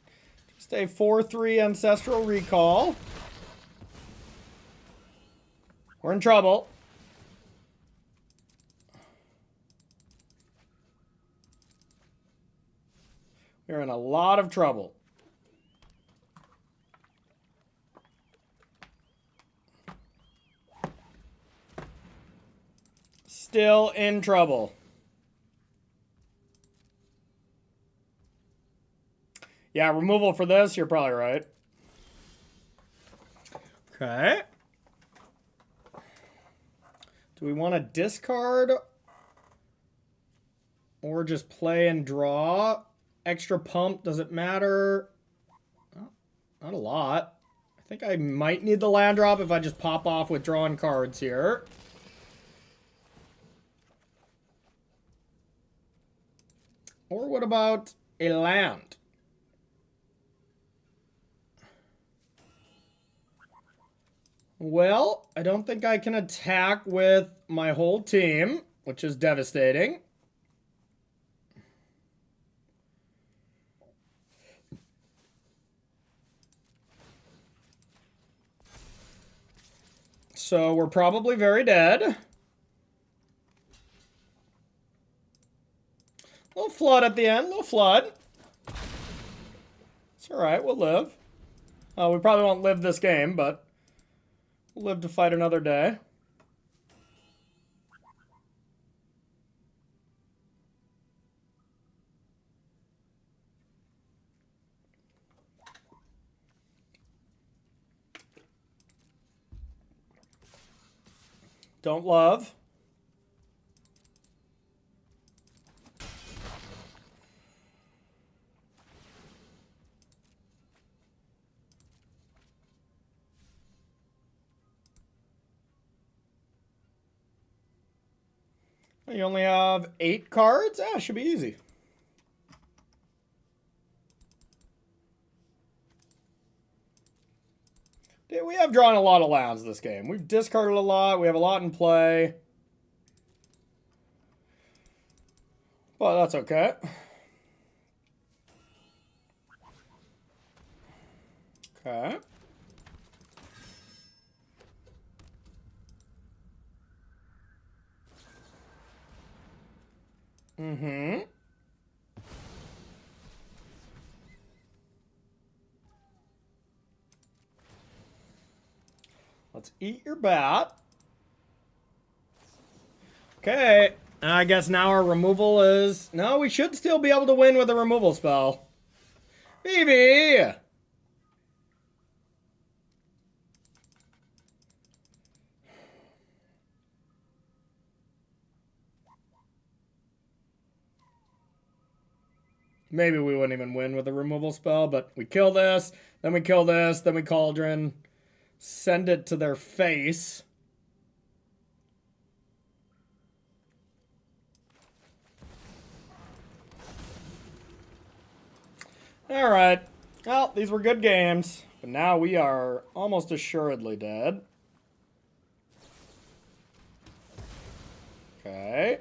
Just a 4/3 Ancestral Recall. We're in trouble. We're in a lot of trouble. Still in trouble. Yeah, removal for this, you're probably right. Okay. Do we want to discard or just play and draw? Extra pump, does it matter? Oh, not a lot. I think I might need the land drop if I just pop off with drawing cards here. Or what about a land? Well, I don't think I can attack with my whole team, which is devastating. So we're probably very dead. Little flood at the end, little flood. It's alright, we'll live. We probably won't live this game, but we'll live to fight another day. Don't love. You only have 8 cards? Ah, should be easy. Dude, we have drawn a lot of lands this game. We've discarded a lot. We have a lot in play. But that's okay. Okay. Mm-hmm. Let's eat your bat. Okay. I guess now our removal is... No, we should still be able to win with a removal spell. Phoebe! Maybe we wouldn't even win with a removal spell, but we kill this, then we kill this, then we Cauldron. Send it to their face. Alright. Well, these were good games. But now we are almost assuredly dead. Okay.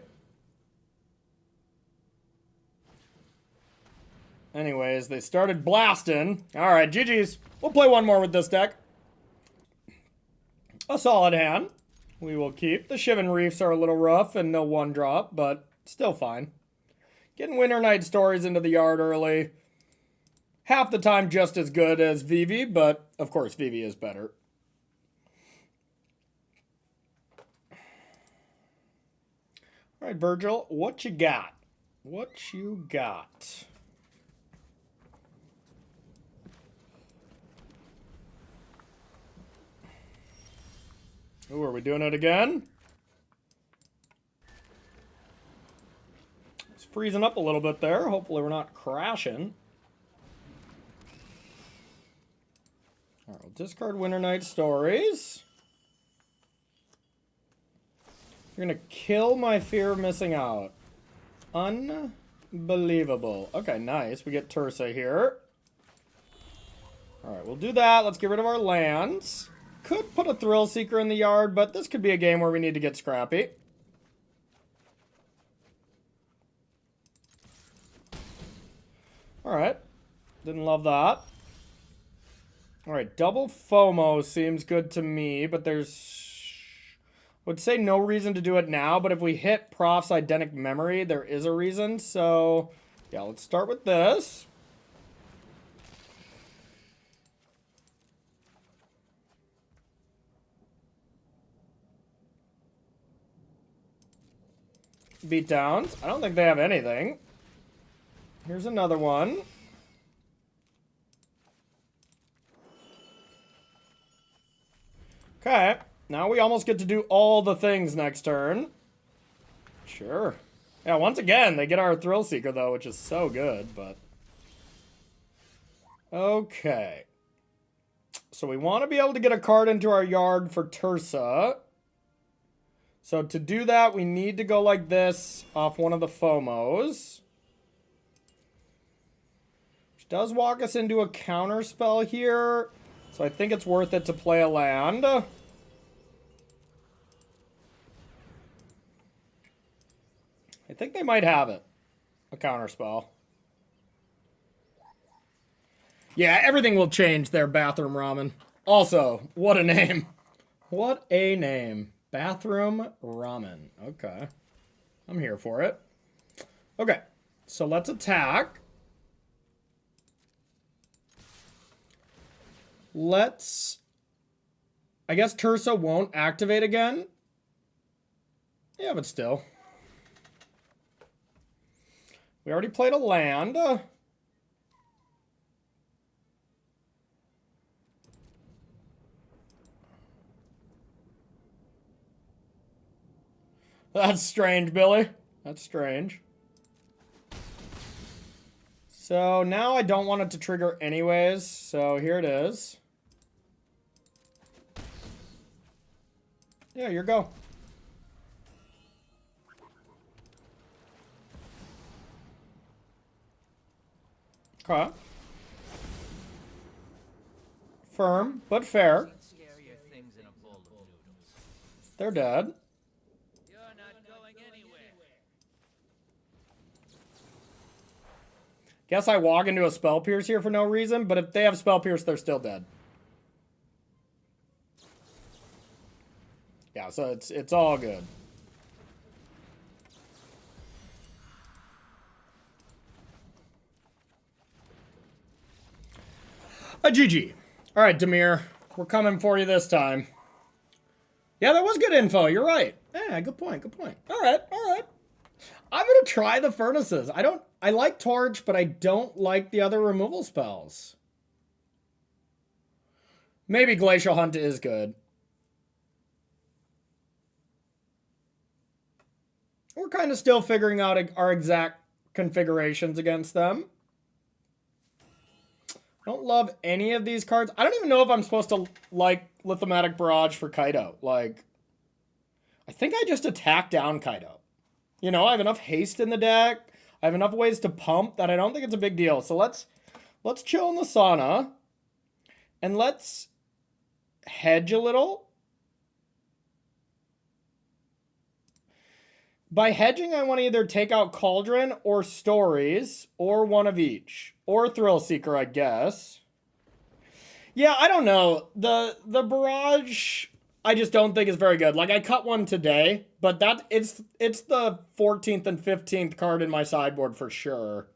Anyways, they started blasting. Alright, GG's. We'll play one more with this deck. A solid hand. We will keep. The Shivan Reefs are a little rough and no 1-drop, but still fine. Getting Winter Night Stories into the yard early. Half the time just as good as Vivi, but of course Vivi is better. Alright, Virgil, what you got? What you got? Ooh, are we doing it again? It's freezing up a little bit there. Hopefully we're not crashing. Alright, we'll discard Winter Night Stories. You're gonna kill my fear of missing out. Unbelievable. Okay, nice. We get Tursa here. Alright, we'll do that. Let's get rid of our lands. Could put a Thrill Seeker in the yard, but this could be a game where we need to get scrappy. Alright. Didn't love that. Alright, double FOMO seems good to me, but there's... I would say no reason to do it now, but if we hit Prof's Eidetic Memory, there is a reason, so... Yeah, let's start with this. Beatdowns. I don't think they have anything. Here's another one. Okay. Now we almost get to do all the things next turn. Sure. Yeah, once again, they get our Thrill Seeker, though, which is so good, but... Okay. So we want to be able to get a card into our yard for Tursa. So to do that, we need to go like this off one of the FOMOs. Which does walk us into a counter spell here. So I think it's worth it to play a land. I think they might have it. A counter spell. Yeah, everything will change there, Bathroom Ramen. Also, what a name. What a name. Bathroom Ramen. Okay. I'm here for it. Okay. So let's attack. Let's... I guess Tursa won't activate again. Yeah, but still. We already played a land. That's strange, Billy. That's strange. So now I don't want it to trigger anyways, so here it is. Yeah, your go. Okay. Firm, but fair. They're dead.
You're not going anywhere.
Guess I walk into a Spell Pierce here for no reason, but if they have Spell Pierce, they're still dead. Yeah, so it's all good. A GG. All right, Demir, we're coming for you this time. Yeah, that was good info. You're right. Yeah, good point. Good point. All right, all right. I'm gonna try the furnaces. I like Torch, but I don't like the other removal spells. Maybe Glacial Hunt is good. We're kind of still figuring out our exact configurations against them. I don't love any of these cards. I don't even know if I'm supposed to like Lithomatic Barrage for Kaido. Like, I think I just attack down Kaido. You know, I have enough haste in the deck. I have enough ways to pump that I don't think it's a big deal. So let's chill in the sauna. And let's hedge a little. By hedging, I want to either take out Cauldron or Stories, or one of each. Or Thrill Seeker, I guess. Yeah, I don't know. The Barrage, I just don't think is very good. Like, I cut one today, but it's the 14th and 15th card in my sideboard for sure.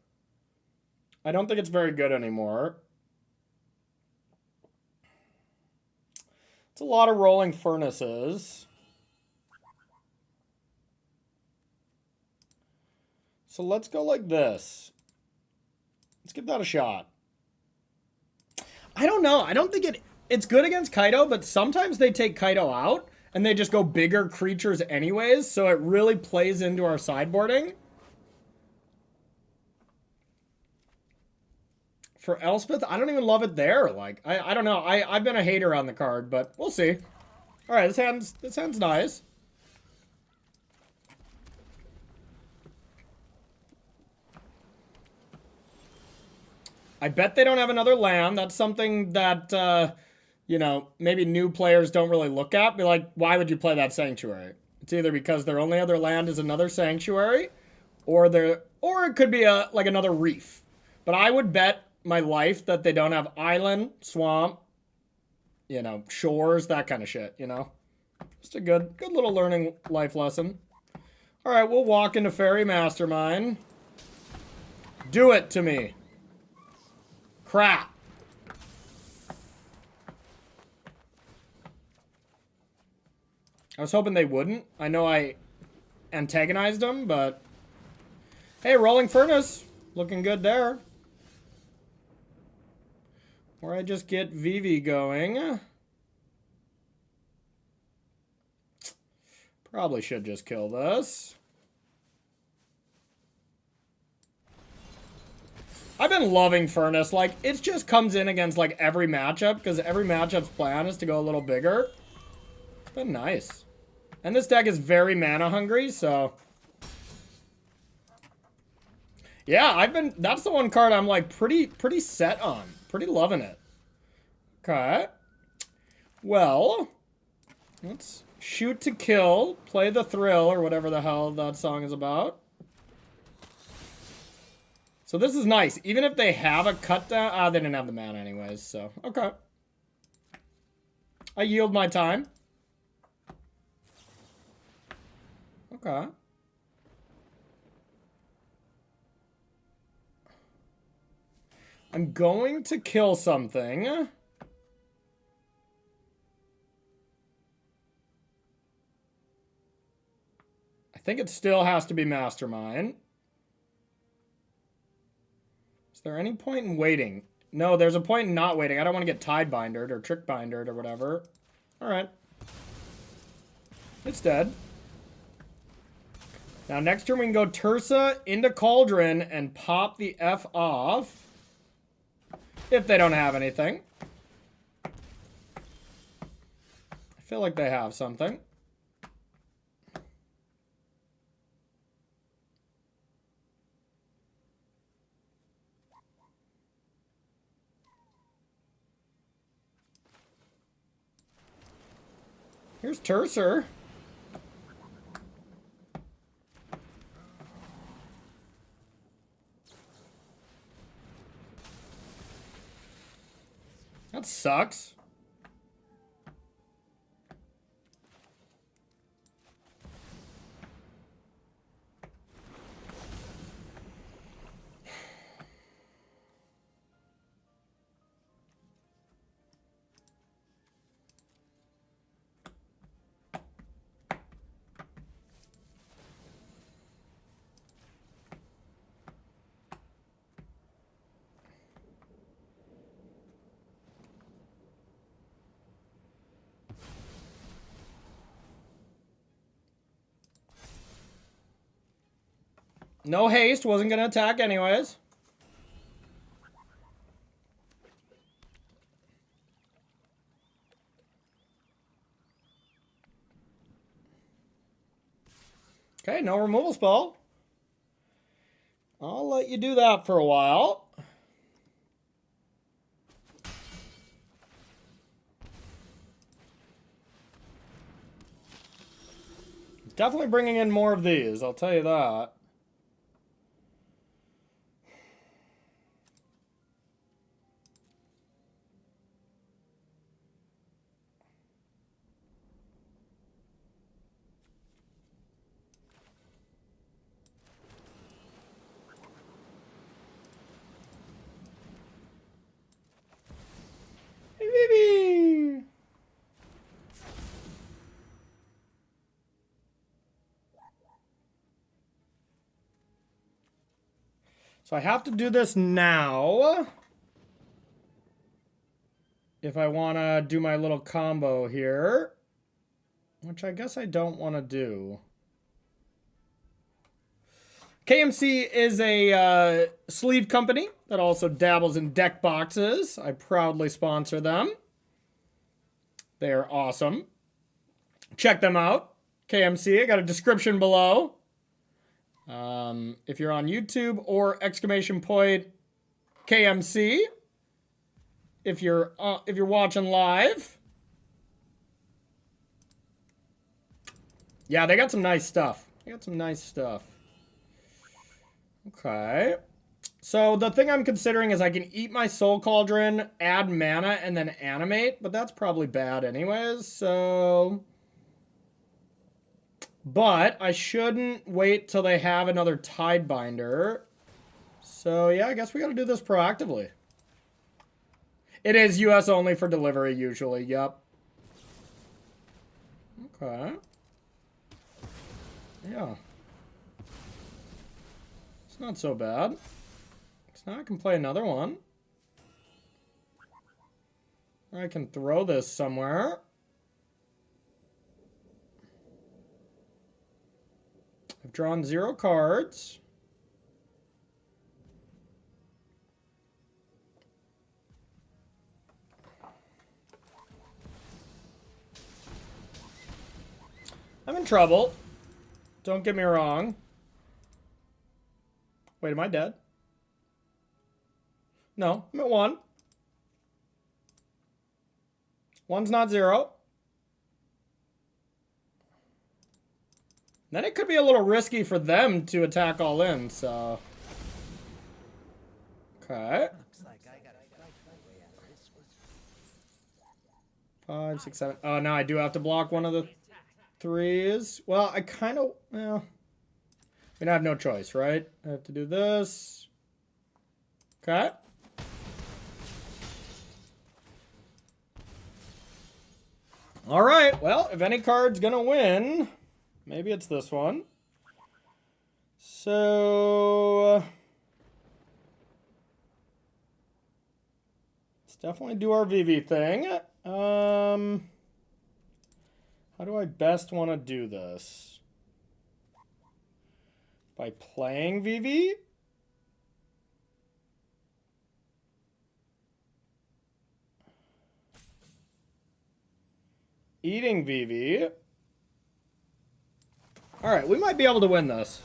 I don't think it's very good anymore. It's a lot of Rolling Furnaces. So let's go like this. Let's give that a shot. I don't know. I don't think it's good against Kaido, but sometimes they take Kaido out and they just go bigger creatures anyways, so it really plays into our sideboarding. For Elspeth, I don't even love it there. Like, I don't know. I've been a hater on the card, but we'll see. All right, this hand's nice. I bet they don't have another land. That's something that, you know, maybe new players don't really look at. Be like, why would you play that Sanctuary? It's either because their only other land is another Sanctuary, or it could be like another Reef. But I would bet my life that they don't have Island, Swamp, you know, Shores, that kind of shit, you know? Just a good little learning life lesson. All right, we'll walk into Fairy Mastermind. Do it to me. Crap. I was hoping they wouldn't. I know I antagonized them, but... Hey, Rolling Furnace. Looking good there. Or I just get Vivi going. Probably should just kill this. I've been loving Furnace. Like, it just comes in against, like, every matchup, because every matchup's plan is to go a little bigger. It's been nice. And this deck is very mana hungry, so... Yeah, that's the one card I'm, like, pretty set on. Pretty loving it. Okay. Well, let's shoot to kill, play the thrill, or whatever the hell that song is about. So this is nice. Even if they have a cut down... they didn't have the mana anyways, so... Okay. I yield my time. Okay. I'm going to kill something. I think it still has to be Mastermind. Is there any point in waiting? No, there's a point in not waiting. I don't want to get Tidebindered or Trickbindered or whatever. All right. It's dead. Now, next turn we can go Tursa into Cauldron and pop the F off. If they don't have anything. I feel like they have something. Here's Turser. That sucks. No haste, wasn't going to attack anyways. Okay, no removal spell. I'll let you do that for a while. Definitely bringing in more of these, I'll tell you that. Baby. So I have to do this now. If I want to do my little combo here. Which I guess I don't want to do. KMC is a sleeve company that also dabbles in deck boxes. I proudly sponsor them. They are awesome. Check them out. KMC, I got a description below. If you're on YouTube or exclamation point KMC. If you're watching live. Yeah, they got some nice stuff. Okay. So the thing I'm considering is I can eat my Soul Cauldron, add mana, and then animate, but that's probably bad anyways, so... But I shouldn't wait till they have another Tidebinder. So yeah, I guess we gotta do this proactively. It is US only for delivery usually, yep. Okay. Yeah. It's not so bad. So now I can play another one. I can throw this somewhere. I've drawn 0 cards. I'm in trouble. Don't get me wrong. Wait, am I dead? No, I'm at 1. 1's not 0. Then it could be a little risky for them to attack all in, so... Okay. 5, 6, 7. Oh, now I do have to block one of the 3s. Well, I kind of... Well, I mean, I have no choice, right? I have to do this. Okay. All right. Well, if any card's going to win, maybe it's this one. So... let's definitely do our VV thing. How do I best want to do this? by playing VV. Eating VV. All right, we might be able to win this.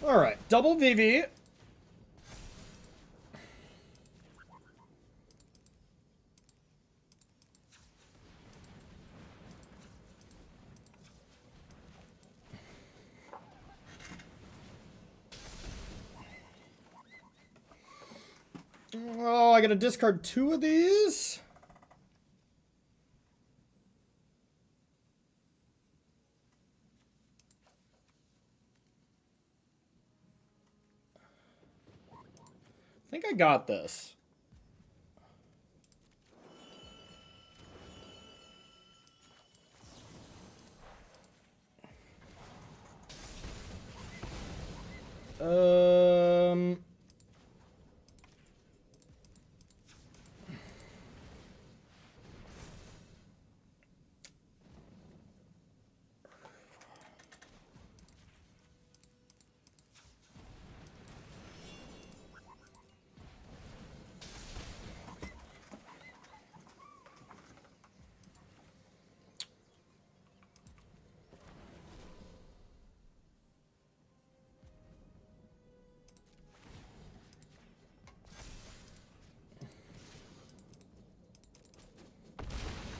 All right, double VV. Oh, I gotta discard 2 of these. I think I got this.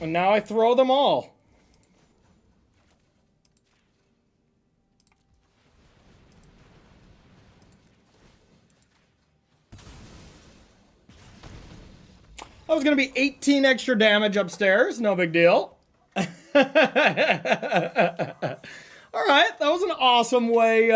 And now I throw them all. That was going to be 18 extra damage upstairs. No big deal. All right. That was an awesome way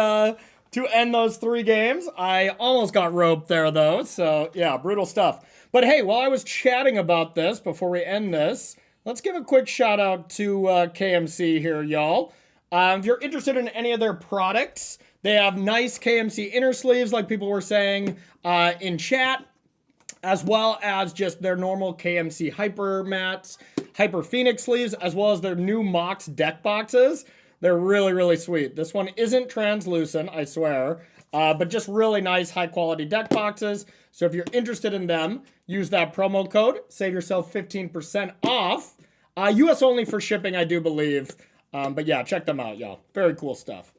to end those 3 games. I almost got roped there, though. So, yeah, brutal stuff. But, hey, while I was chatting about this, before we end this, let's give a quick shout out to KMC here, y'all. If you're interested in any of their products, they have nice KMC inner sleeves, like people were saying in chat, as well as just their normal KMC Hyper mats, Hyper Phoenix sleeves, as well as their new Mox deck boxes. They're really, really sweet. This one isn't translucent, I swear, but just really nice, high-quality deck boxes. So if you're interested in them, use that promo code. Save yourself 15% off. US only for shipping, I do believe. But yeah, check them out, y'all. Very cool stuff.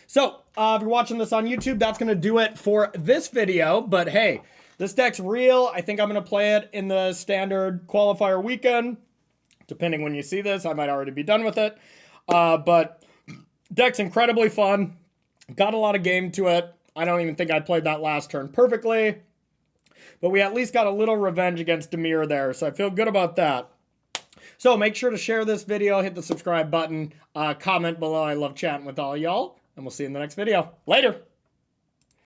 So if you're watching this on YouTube, that's going to do it for this video. But hey, this deck's real. I think I'm going to play it in the standard qualifier weekend. Depending when you see this, I might already be done with it. But deck's incredibly fun. Got a lot of game to it. I don't even think I played that last turn perfectly. But we at least got a little revenge against Demir there. So I feel good about that. So make sure to share this video. Hit the subscribe button. Comment below. I love chatting with all y'all. And we'll see you in the next video. Later.